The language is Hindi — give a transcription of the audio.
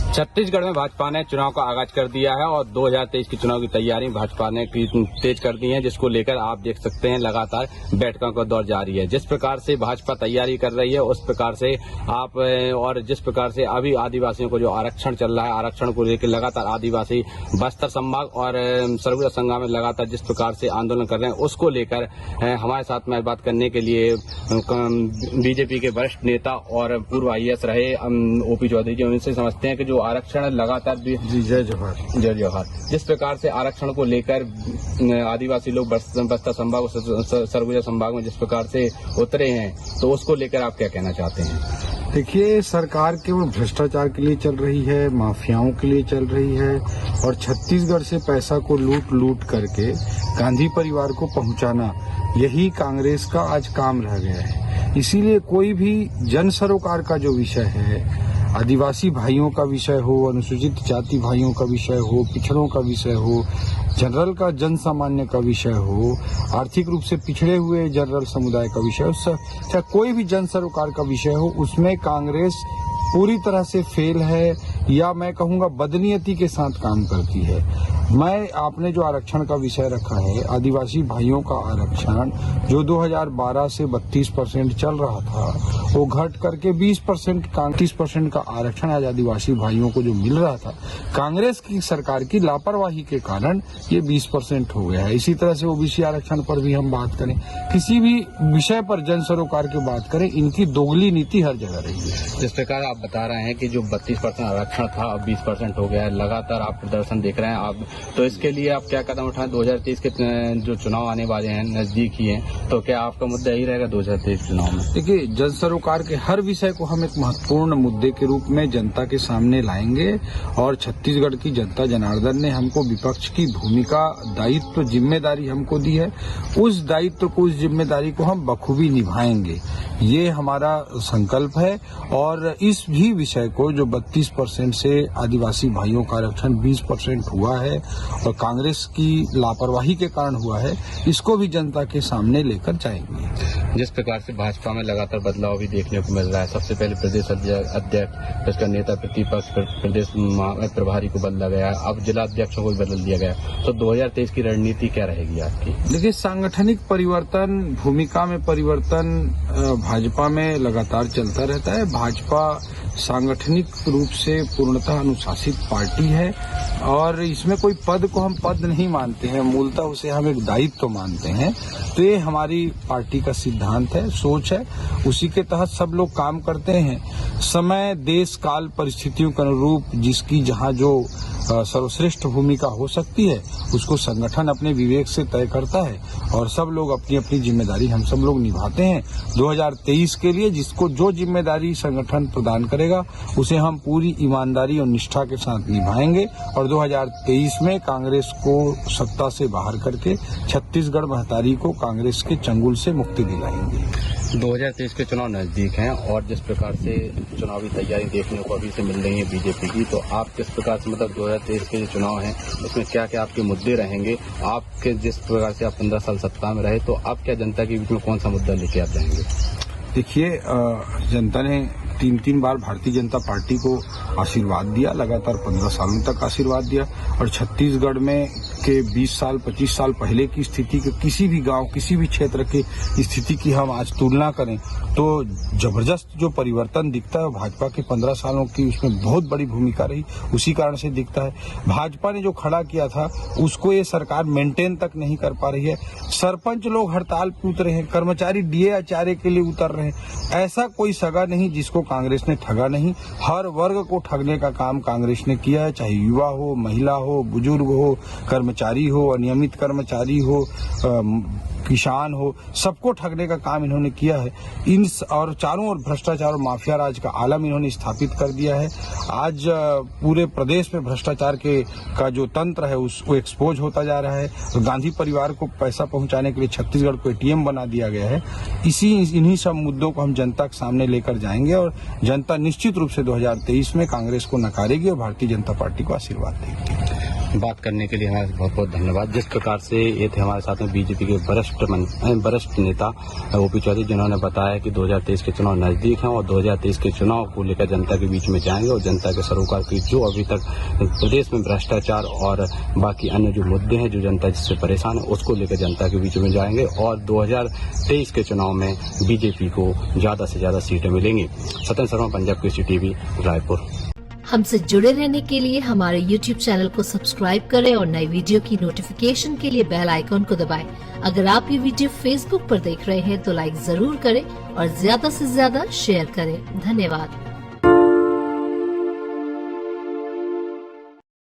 छत्तीसगढ़ में भाजपा ने चुनाव का आगाज कर दिया है और 2023 के चुनाव की तैयारी भाजपा ने तेज कर दी है, जिसको लेकर आप देख सकते हैं लगातार बैठकों का दौर जारी है। जिस प्रकार से भाजपा तैयारी कर रही है उस प्रकार से आप और जिस प्रकार से अभी आदिवासियों को जो आरक्षण चल रहा है, आरक्षण को लेकर लगातार आदिवासी बस्तर संभाग और सरगुजा संभाग में लगातार जिस प्रकार से आंदोलन कर रहे हैं उसको लेकर हमारे साथ में बात करने के लिए बीजेपी के वरिष्ठ नेता और पूर्व IAS रहे OP चौधरी जी, उनसे समझते हैं कि जो आरक्षण लगातार जय जवाहर जिस प्रकार से आरक्षण को लेकर आदिवासी लोग बस्तर संभाग और सरगुजा संभाग में जिस प्रकार से उतरे हैं, तो उसको लेकर आप क्या कहना चाहते हैं? देखिए, सरकार केवल भ्रष्टाचार के लिए चल रही है, माफियाओं के लिए चल रही है और छत्तीसगढ़ से पैसा को लूट करके गांधी परिवार को पहुंचाना, यही कांग्रेस का आज काम रह गया है। इसीलिए कोई भी जन सरोकार का जो विषय है, आदिवासी भाइयों का विषय हो, अनुसूचित जाति भाइयों का विषय हो, पिछड़ों का विषय हो, जनरल का जन सामान्य का विषय हो, आर्थिक रूप से पिछड़े हुए जनरल समुदाय का विषय हो, चाहे कोई भी जन सरोकार का विषय हो, उसमें कांग्रेस पूरी तरह से फेल है या मैं कहूंगा बदनीयती के साथ काम करती है। आपने जो आरक्षण का विषय रखा है, आदिवासी भाइयों का आरक्षण जो 2012 से 32% चल रहा था, वो घट करके 20% 30% का आरक्षण आज आदिवासी भाइयों को जो मिल रहा था, कांग्रेस की सरकार की लापरवाही के कारण ये 20% हो गया है। इसी तरह से OBC आरक्षण पर भी हम बात करें, किसी भी विषय पर जन सरोकार की बात करें, इनकी दोगली नीति हर जगह रही है। जिस प्रकार आप बता रहे हैं कि जो 32% आरक्षण था अब 20% हो गया है, लगातार आप प्रदर्शन देख रहे हैं आप, तो इसके लिए आप क्या कदम उठाएं? 2023 के जो चुनाव आने वाले हैं, नजदीक ही हैं, तो क्या आपका मुद्दा यही रहेगा 2023 चुनाव में? देखिए, जन सरोकार के हर विषय को हम एक महत्वपूर्ण मुद्दे के रूप में जनता के सामने लाएंगे और छत्तीसगढ़ की जनता जनार्दन ने हमको विपक्ष की भूमिका, दायित्व, जिम्मेदारी हमको दी है, उस दायित्व को, उस जिम्मेदारी को हम बखूबी निभाएंगे, ये हमारा संकल्प है। और इस भी विषय को जो 32% से आदिवासी भाइयों का आरक्षण 20% हुआ है और कांग्रेस की लापरवाही के कारण हुआ है, इसको भी जनता के सामने लेकर जाएंगे। जिस प्रकार से भाजपा में लगातार बदलाव भी देखने को मिल रहा है, सबसे पहले प्रदेश अध्यक्ष, उसका नेता प्रतिपक्ष, प्रदेश प्रभारी को बदला गया, अब जिला अध्यक्षों को भी बदल दिया गया, तो 2023 की रणनीति क्या रहेगी आपकी? देखिए, सांगठनिक परिवर्तन, भूमिका में परिवर्तन भाजपा में लगातार चलता रहता है। भाजपा सांगठनिक रूप से पूर्णतः अनुशासित पार्टी है और इसमें कोई पद को हम पद नहीं मानते हैं, मूलतः उसे हम एक दायित्व मानते हैं। तो ये हमारी पार्टी का सिद्धांत है, सोच है, उसी के तहत सब लोग काम करते हैं। समय, देश, काल, परिस्थितियों के अनुरूप जिसकी जहां जो सर्वश्रेष्ठ भूमिका हो सकती है, उसको संगठन अपने विवेक से तय करता है और सब लोग अपनी अपनी जिम्मेदारी हम सब लोग निभाते हैं। 2023 के लिए जिसको जो जिम्मेदारी संगठन प्रदान करेगा उसे हम पूरी ईमानदारी और निष्ठा के साथ निभाएंगे और 2023 में कांग्रेस को सत्ता से बाहर करके छत्तीसगढ़ महतारी को कांग्रेस के चंगुल से मुक्ति दिलाएंगे। 2023 के चुनाव नजदीक हैं और जिस प्रकार से चुनावी तैयारी देखने को अभी से मिल रही है बीजेपी की, तो आप किस प्रकार से, मतलब 2023 के जो चुनाव हैं उसमें क्या क्या आपके मुद्दे रहेंगे? आपके जिस प्रकार से आप 15 साल सत्ता में रहे, तो आप क्या जनता के बीच में कौन सा मुद्दा लेके आप जाएंगे? देखिए, जनता ने 3 बार भारतीय जनता पार्टी को आशीर्वाद दिया, लगातार 15 सालों तक आशीर्वाद दिया और छत्तीसगढ़ में के 20 साल 25 साल पहले की स्थिति के किसी भी गांव, किसी भी क्षेत्र की स्थिति की हम आज तुलना करें तो जबरदस्त जो परिवर्तन दिखता है भाजपा के 15 सालों की, उसमें बहुत बड़ी भूमिका रही, उसी कारण से दिखता है। भाजपा ने जो खड़ा किया था उसको ये सरकार मेंटेन तक नहीं कर पा रही है। सरपंच लोग हड़ताल पे उतरे हैं, कर्मचारी DA आचार्य के लिए उतर रहे हैं। ऐसा कोई सगा नहीं जिसको कांग्रेस ने ठगा नहीं। हर वर्ग को ठगने का काम कांग्रेस ने किया है, चाहे युवा हो, महिला हो, बुजुर्ग हो, कर्मचारी हो, अनियमित कर्मचारी हो, किसान हो, सबको ठगने का काम इन्होंने किया है। इन और चारों ओर भ्रष्टाचार और माफिया राज का आलम इन्होंने स्थापित कर दिया है। आज पूरे प्रदेश में भ्रष्टाचार का जो तंत्र है उसको एक्सपोज होता जा रहा है। गांधी परिवार को पैसा पहुंचाने के लिए छत्तीसगढ़ को ATM बना दिया गया है। इन्हीं सब मुद्दों को हम जनता के सामने लेकर जाएंगे और जनता निश्चित रूप से 2023 में कांग्रेस को नकारेगी और भारतीय जनता पार्टी को आशीर्वाद देगी। बात करने के लिए हमारे बहुत बहुत धन्यवाद। जिस प्रकार से ये थे हमारे साथ में बीजेपी के वरिष्ठ नेता ओपी चौधरी, जिन्होंने बताया कि 2023 के चुनाव नजदीक हैं और 2023 के चुनाव को लेकर जनता के बीच में जाएंगे और जनता के सरोकार की जो अभी तक प्रदेश में भ्रष्टाचार और बाकी अन्य जो मुद्दे हैं, जो जनता जिससे परेशान है, उसको लेकर जनता के बीच में जाएंगे और 2023 के चुनाव में बीजेपी को ज्यादा से ज्यादा सीटें मिलेंगी। सत्येंद्र शर्मा, पंजाब केसरी टीवी, रायपुर। हमसे जुड़े रहने के लिए हमारे YouTube चैनल को सब्सक्राइब करें और नई वीडियो की नोटिफिकेशन के लिए बेल आइकॉन को दबाएं। अगर आप ये वीडियो Facebook पर देख रहे हैं तो लाइक जरूर करें और ज्यादा से ज्यादा शेयर करें। धन्यवाद।